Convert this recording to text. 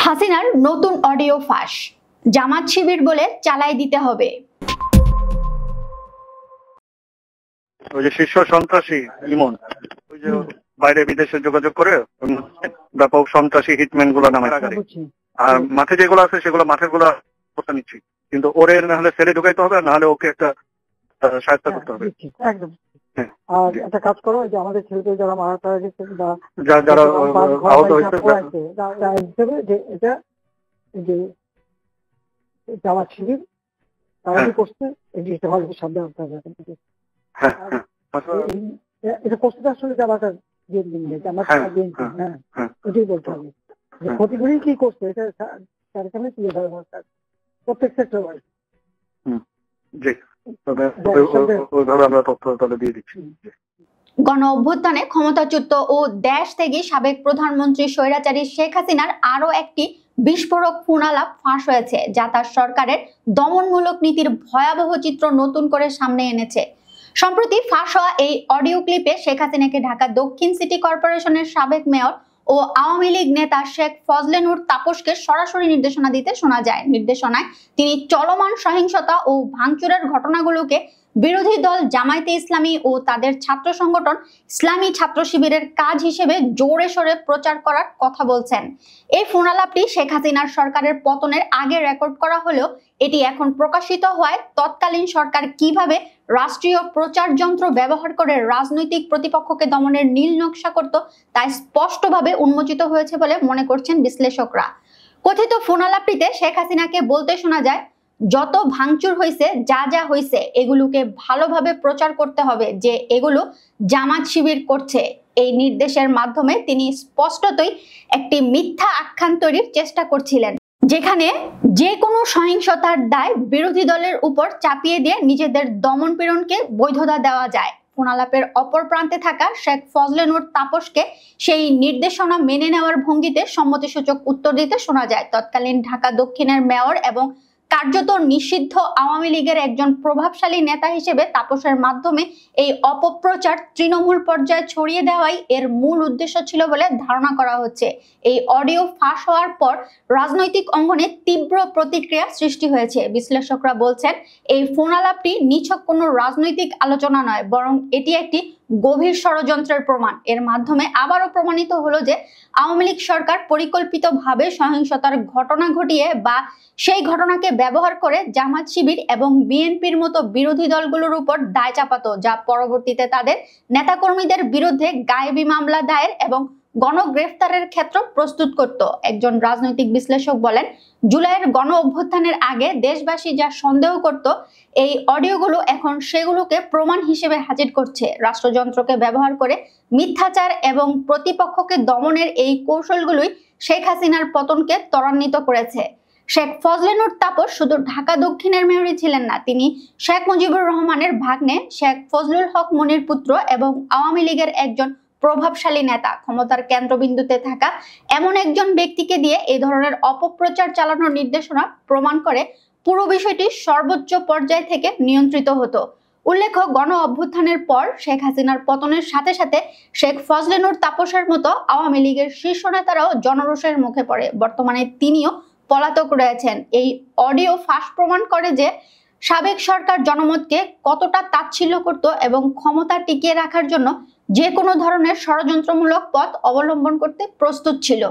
হাসিনার নতুন অডিও ফাঁস, জামাত শিবির বলে চালাই দিতে হবে। ওই যে শীর্ষ সন্ত্রাসী ইমন ওই যে বাইরে বিদেশে যোগাযোগ করে ব্যাপক সন্ত্রাসী হিটম্যান গুলো নামে, আর মাঠে যেগুলো আছে সেগুলো মাঠের গুলা করতে নিচ্ছি, কিন্তু ওরে না হলে সেলে ঢুকাইতে হবে, না হলে ওকে একটা সাহায্য করতে হবে। একদম। আর একটা কাজ করো, যে আমাদের ছেলেদের যারা মারা তারা গেছে বা যারা আহত হয়েছে যে এটা যে জামাত শিবির তারা কি করছে এই জিনিসটা ভালো সাবধান হতে হবে। এটা করতে আসলে জামাতার এটাই বলতে হবে যে ক্ষতিগুলি কি করছে, এটা তার সামনে তুলে ধরা দরকার প্রত্যেক সেক্টর ওয়াইজ। গণ অভ্যুত্থানে ক্ষমতাচ্যুত ও দেশ থেকে সাবেক প্রধানমন্ত্রী স্বৈরাচারী শেখ হাসিনার আরো একটি বিস্ফোরক ফোনালাপ ফাঁস হয়েছে, যা তার সরকারের দমনমূলক নীতির ভয়াবহ চিত্র নতুন করে সামনে এনেছে। সম্প্রতি ফাঁস হওয়া এই অডিও ক্লিপে শেখ হাসিনাকে ঢাকা দক্ষিণ সিটি কর্পোরেশনের সাবেক মেয়র ও আওয়ামী লীগ নেতা শেখ ফজলে নূর তাপসকে সরাসরি নির্দেশনা দিতে শোনা যায়। নির্দেশনায় তিনি চলমান সহিংসতা ও ভাঙচুরের ঘটনাগুলোকে বিরোধী দল জামায়াতে ইসলামী ও তাদের ছাত্র সংগঠন ইসলামী ছাত্র শিবিরের কাজ হিসেবে জোরে সোরে প্রচার করার কথা বলছেন। এই ফোনালাপটি শেখ হাসিনার সরকারের পতনের আগে রেকর্ড করা হলেও এটি এখন প্রকাশিত হওয়ায় তৎকালীন সরকার কিভাবে রাষ্ট্রীয় প্রচার যন্ত্র ব্যবহার করে রাজনৈতিক প্রতিপক্ষকে দমনের নীল নকশা করত তা স্পষ্টভাবে উন্মোচিত হয়েছে বলে মনে করছেন বিশ্লেষকরা। কথিত ফোনালাপটিতে শেখ হাসিনাকে বলতে শোনা যায়, যত ভাঙচুর হয়েছে, যা যা হয়েছে, এগুলোকে ভালোভাবে প্রচার করতে হবে যে এগুলো জামাত শিবির করছে। এই নির্দেশের মাধ্যমে তিনি স্পষ্টতই একটি মিথ্যা আখ্যান তৈরির চেষ্টা করছিলেন, যেখানে যে কোনো সহিংসতার দায় বিরোধী দলের উপর চাপিয়ে দিয়ে নিজেদের দমন পীড়নকে বৈধতা দেওয়া যায়। ফোনালাপের অপর প্রান্তে থাকা শেখ ফজলে নূর তাপসকে সেই নির্দেশনা মেনে নেওয়ার ভঙ্গিতে সম্মতিসূচক উত্তর দিতে শোনা যায়। তৎকালীন ঢাকা দক্ষিণের মেয়র এবং কার্যত নিষিদ্ধ আওয়ামী লীগের একজন প্রভাবশালী নেতা হিসেবে তাপসের মাধ্যমে এই অপপ্রচার তৃণমূল পর্যায়ে ছড়িয়ে দেওয়াই এর মূল উদ্দেশ্য ছিল বলে ধারণা করা হচ্ছে। এই অডিও ফাঁস হওয়ার পর রাজনৈতিক অঙ্গনে তীব্র প্রতিক্রিয়া সৃষ্টি হয়েছে। বিশ্লেষকরা বলছেন, এই ফোনালাপটি নিছক কোনো রাজনৈতিক আলোচনা নয়, বরং এটি একটি গভীর ষড়যন্ত্রের প্রমাণ। এর মাধ্যমে আবারও প্রমাণিত হলো যে আওয়ামী লীগ সরকার পরিকল্পিতভাবে সহিংসতার ঘটনা ঘটিয়ে বা সেই ঘটনাকে ব্যবহার করে জামাত শিবির এবং বিএনপির মতো বিরোধী দলগুলোর উপর দায় চাপাতো, যা পরবর্তীতে তাদের নেতাকর্মীদের বিরুদ্ধে গায়েবী মামলা দায়ের এবং গণগ্রেফতারের ক্ষেত্র প্রস্তুত করত। একজন রাজনৈতিক বিশ্লেষক বলেন, জুলাইয়ের গণ অভ্যুত্থানের আগে দেশবাসী যা সন্দেহ করত, এই অডিওগুলো এখন সেগুলোকে প্রমাণ হিসেবে হাজির করছে। রাষ্ট্রযন্ত্রকে ব্যবহার করে মিথ্যাচার এবং প্রতিপক্ষকে দমনের এই কৌশলগুলোই শেখ হাসিনার পতনকে ত্বরান্বিত করেছে। শেখ ফজলে নূর তাপস শুধু ঢাকা দক্ষিণের মেয়রই ছিলেন না, তিনি শেখ মুজিবুর রহমানের ভাগ্নে শেখ ফজলুল হক মনির পুত্র এবং আওয়ামী লীগের একজন প্রভাবশালী নেতা। ক্ষমতার কেন্দ্রবিন্দুতে থাকা এমন একজন ব্যক্তিকে দিয়ে এই ধরনের অপপ্রচার চালানোর নির্দেশনা প্রমাণ করে পুরো বিষয়টি সর্বোচ্চ পর্যায় থেকে নিয়ন্ত্রিত হতো। উল্লেখ্য, গণ অভ্যুত্থানের পর শেখ হাসিনার পতনের সাথে সাথে শেখ ফজলে নূর তাপসের মতো আওয়ামী লীগের শীর্ষ নেতারাও জনরোষের মুখে পড়ে। বর্তমানে তিনিও পলাতক রয়েছেন। এই অডিও ফাঁস প্রমাণ করে যে সাবেক সরকার জনমতকে কতটা তাচ্ছিল্য করত এবং ক্ষমতা টিকিয়ে রাখার জন্য যে কোনো ধরনের ষড়যন্ত্রমূলক পথ অবলম্বন করতে প্রস্তুত ছিল।